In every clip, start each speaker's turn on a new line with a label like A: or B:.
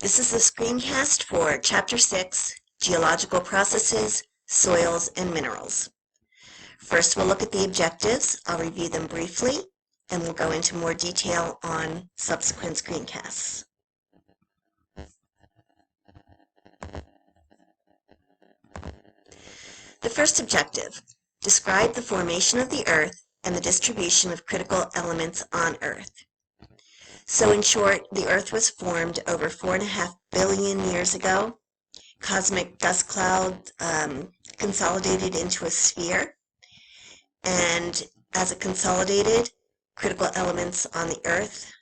A: This is the screencast for Chapter 6, Geological Processes, Soils, and Minerals. First, we'll look at the objectives. I'll review them briefly, and we'll go into more detail on subsequent screencasts. The first objective, describe the formation of the Earth and the distribution of critical elements on Earth. So in short, the Earth was formed over 4.5 billion years ago. Cosmic dust cloud consolidated into a sphere, and as it consolidated, critical elements on the Earth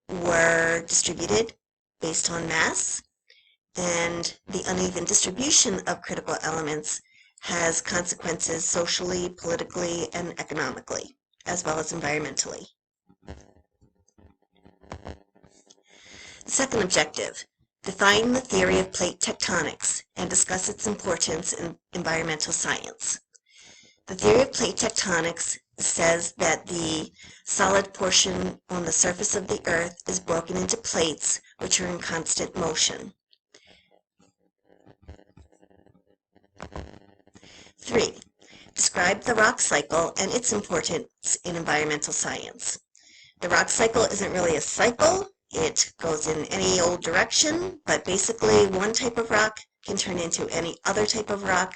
A: were distributed based on mass, and the uneven distribution of critical elements has consequences socially, politically, and economically, as well as environmentally. The second objective, define the theory of plate tectonics and discuss its importance in environmental science. The theory of plate tectonics says that the solid portion on the surface of the Earth is broken into plates which are in constant motion. 3. Describe the rock cycle and its importance in environmental science. The rock cycle isn't really a cycle. It goes in any old direction, but basically one type of rock can turn into any other type of rock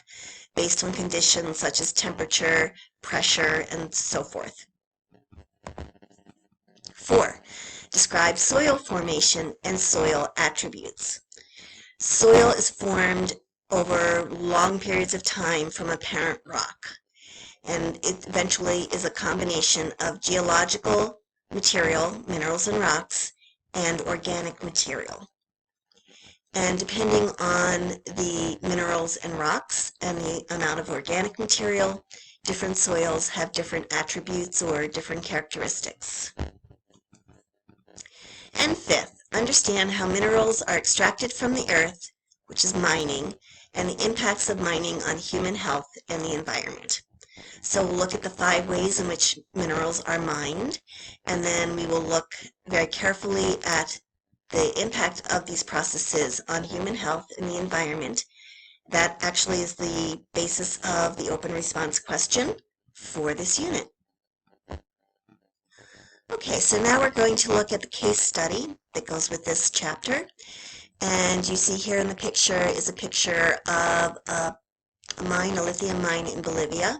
A: based on conditions such as temperature, pressure, and so forth. 4. Describe soil formation and soil attributes. Soil is formed over long periods of time from a parent rock, and it eventually is a combination of geological material, minerals and rocks, and organic material. And depending on the minerals and rocks and the amount of organic material, different soils have different attributes or different characteristics. And 5th, understand how minerals are extracted from the earth, which is mining, and the impacts of mining on human health and the environment. So we'll look at the 5 ways in which minerals are mined, and then we will look very carefully at the impact of these processes on human health and the environment. That actually is the basis of the open response question for this unit. Okay, so now we're going to look at the case study that goes with this chapter. And you see here in the picture is a picture of a mine, a lithium mine in Bolivia.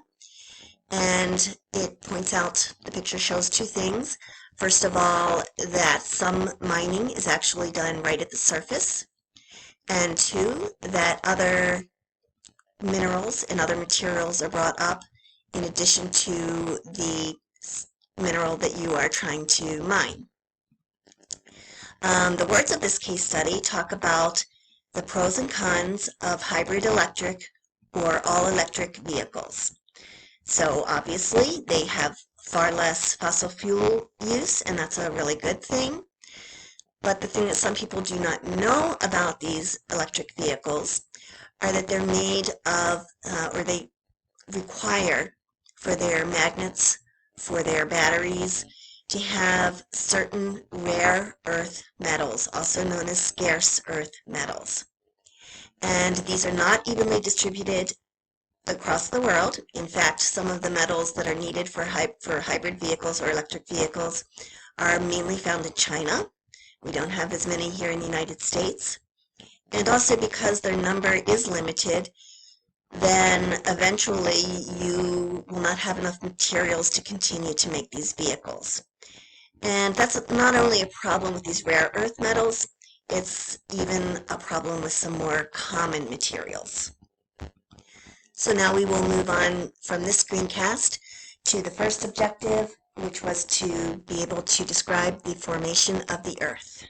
A: And it points out, the picture shows 2 things. First of all, that some mining is actually done right at the surface. And 2, that other minerals and other materials are brought up in addition to the mineral that you are trying to mine. The words of this case study talk about the pros and cons of hybrid electric or all-electric vehicles. So obviously they have far less fossil fuel use, and that's a really good thing. But the thing that some people do not know about these electric vehicles are that they're made of, or they require for their magnets, for their batteries, to have certain rare earth metals, also known as scarce earth metals. And these are not evenly distributed across the world. In fact, some of the metals that are needed for hybrid vehicles or electric vehicles are mainly found in China. We don't have as many here in the United States. And also because their number is limited, then eventually you will not have enough materials to continue to make these vehicles. And that's not only a problem with these rare earth metals, it's even a problem with some more common materials. So now we will move on from this screencast to the first objective, which was to be able to describe the formation of the Earth.